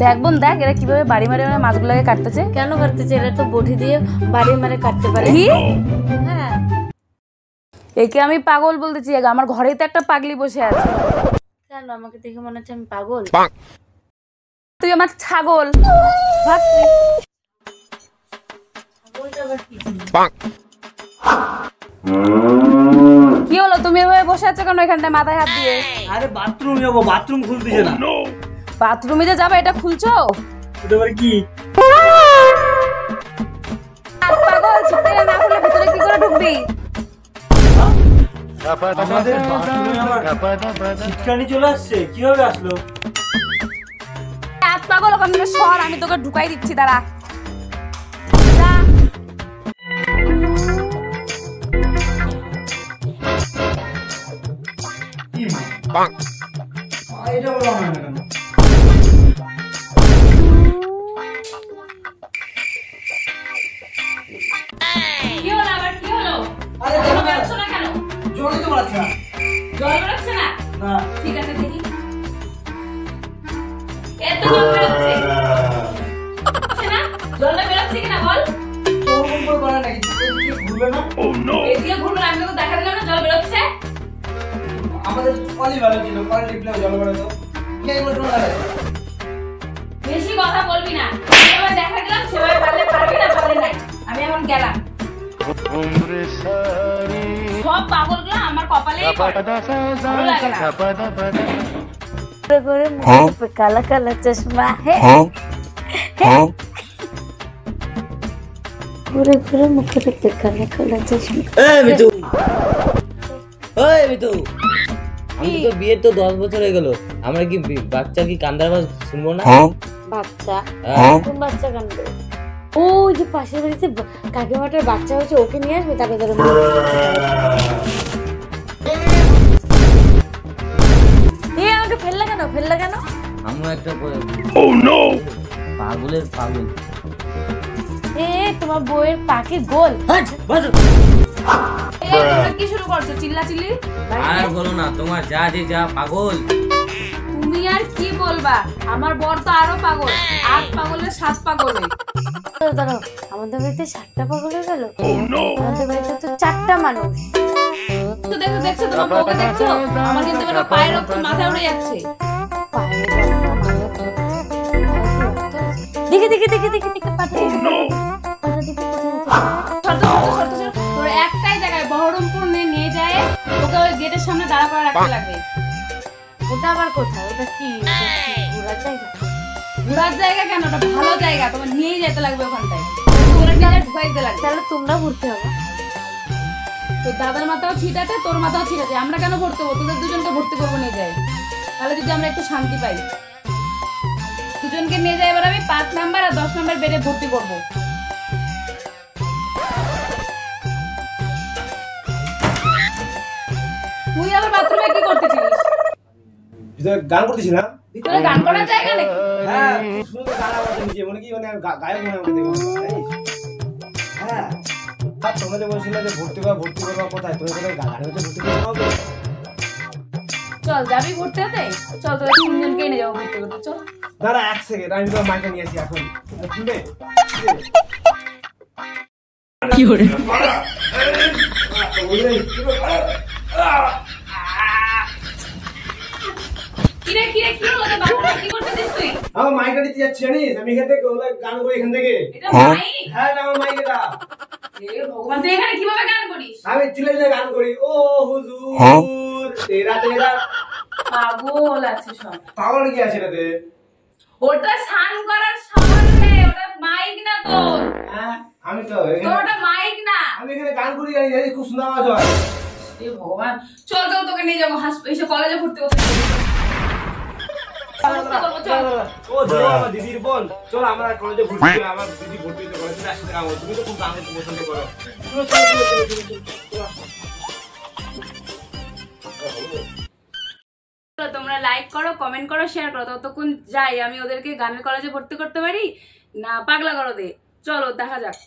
দেখ বোন দেখ এরা কিভাবে বাড়ি মারে মাছগুলোকে কাটতেছে। কেন কাটতেছে? এরা তো বটি দিয়ে বাড়ি মারে কাটতে পারে। হ্যাঁ, একে আমি পাগল বলতেছি, আমার ঘরেই তো একটা পাগলি বসে আছে। কেন আমাকে দেখে মনে হচ্ছে আমি পাগল? তুই আমার ছাগল। ভাগ তুই। ছাগলটা আবার কি? কি হলো তুমি এভাবে বসে আছো কেন এখানটায় মাথায় হাত দিয়ে? আরে বাথরুম যাবো, বাথরুম খুলতেছে না। বাথরুমে যে যাবে এটা খুলছো? এটা আবার কি? পাগল ছুটে না খুলে ভিতরে কি করে ঢুকবি? আমাদের বাথরুমে আবার শীতকানি চলে আসছে, কিভাবে আসলো? হাত পাগল ওখান থেকে সর, আমি তোকে ঢুকাই দিচ্ছি, দাঁড়া। যা। এটা বলা হয় না কেন? কি হলো আবার কি হলো? আরে জল বেরোচ্ছে না কেন? জলই তো বাড়ছে না। জল বেরোচ্ছে না? না। ঠিক আছে দেখি। এত জল বেরোচ্ছে। বেরোচ্ছে না? জলটা বেরোচ্ছে কিনা বল? ওরকম করে বাড়ে নাকি? এদিকে ঘুরবে না? এদিকে ঘুরবে না, আমি তোকে দেখা দিলাম না জল বেরোচ্ছে। আমাদের কলই ভালো ছিল, কল টিপলে জল বাড়ে তো। কে বলতো না? বেশি কথা বলবি না। এবার দেখা দিলাম সেভাবে পারলে পারবি না পারলে নাই। আমি এখন গেলাম। সব পাগলগুলো আমার কপালে ভালো লাগে না। করে করে মুখে पे काला काला चश्मा है। ঘুরে ঘুরে মুখে पे काला काला चश्मा। এই মিতু, ওই মিতু, আমি তো বিয়ের তো 10 বছর হয়ে গেল, আমরা কি বাচ্চা কি কান্দার আওয়াজ শুনবো না? বাচ্চা? হ্যাঁ। কোন বাচ্চা কান্দে? ওই যে পাশের বাড়িতে কাকিমাটার বাচ্চা হয়েছে, ওকে নিয়ে আসবে তারপরে ধরে আমাকে ফেললা কেন? ফেললা কেন? আমরা একটা পাগলের পাগল। তোমার বউয়ের পাকে গোল। তোমরা কি শুরু করছো চিল্লাচিল্লি? আর বলো না, তোমার যা যে যা পাগল। তুমি আর কি বলবা, আমার বর তো আরো পাগল। 8 পাগলের 7 পাগল। দাঁড়াও, আমাদের বাড়িতে 7টা পাগল হয়ে গেল। আমাদের বাড়িতে তো 4টা মানুষ। তো দেখো, দেখছো তোমার বউকে দেখছো? আমার কিন্তু এবার পায়ের রক্ত মাথায় উড়ে যাচ্ছে। দেখে দেখে দেখে দেখে দেখে পাঠিয়ে তোর একটাই জায়গায় বহরমপুর নিয়ে যায়, তোকে ওই গেটের সামনে দাঁড়া করে রাখতে লাগবে। ওটা আবার কোথায়? ওটা কি ঘোরার জায়গা? ঘোরার জায়গা কেন? ওটা ভালো জায়গা, তোমার নিয়েই যেতে লাগবে ওখানটায়। তোরা নিয়ে ঢুকাই দিতে লাগবে। তাহলে তোমরা ঘুরতে হবে। তোর দাদার মাথাও ছিট আছে, তোর মাথাও ছিট আছে। আমরা কেন ভর্তি হবো? তোদের দুজনকে ভর্তি করবো নিয়ে যাই, তাহলে যদি আমরা একটু শান্তি পাই। দুজনকে নিয়ে যাই, এবার আমি 5 নাম্বার আর 10 নাম্বার বেডে ভর্তি করবো। তুই আবার বাথরুমে কি করতেছিস? ভিতরে গান করতেছিলাম। ভিতরে গান করার জায়গা নাকি? হ্যাঁ, খুব সুন্দর গান আওয়াজ নিচে, মানে কি মানে গায়ক মনে আমাকে দেখে মনে হয়, জানিস? হ্যাঁ, আর তোমরা যে বলছিলে যে ভর্তি করবা কোথায়? তুমি কোথায় গাড়ি হচ্ছে ভর্তি করতে হবে? চল যাবি ভর্তি হতে? চল তোদের 3 জনকে নিয়ে যাবো ভর্তি করতে, চল। দাঁড়া 1 সেকেন্ড, আমি তো মাইকে নিয়ে আসি এখন। শুনবে? কি হরে? কিরে কিরে কি হলো? তোর বাবা কি করতেছিস তুই? আমার মাইকে দিতে যাচ্ছি, জানিস? আমি এখান থেকে গান করি এখান থেকে। এটা মাইক? হ্যাঁ, এটা আমার মাইক এটা। এ ভগবান, তুই এখানে কিভাবে গান করিস? আমি চিল্লাইলে গান করি, ও হুজুর তেরা তেরা। পাগল আছে সব। পাগল কি আছে এটাতে? ওটা স্নান করার সামান রে, ওটা মাইক না তোর। হ্যাঁ, আমি তো তোর ওটা মাইক না। আমি এখানে গান করি, জানি খুব সুন্দর আওয়াজ হয়। এ ভগবান, চল চল তোকে নিয়ে যাবো এসে কলেজে ভর্তি করতে। ও দিদি, আমার দিদির বোন, চল আমরা কলেজে ভর্তি হই। আমার দিদি ভর্তি হতে কলেজে আসতে গান তুমি তো খুব গান করতে পছন্দ করো। তোমরা লাইক করো, কমেন্ট করো, শেয়ার করো। ততক্ষণ যাই আমি ওদেরকে গানের কলেজে ভর্তি করতে পারি না পাগলা করো দে। চলো দেখা যাক।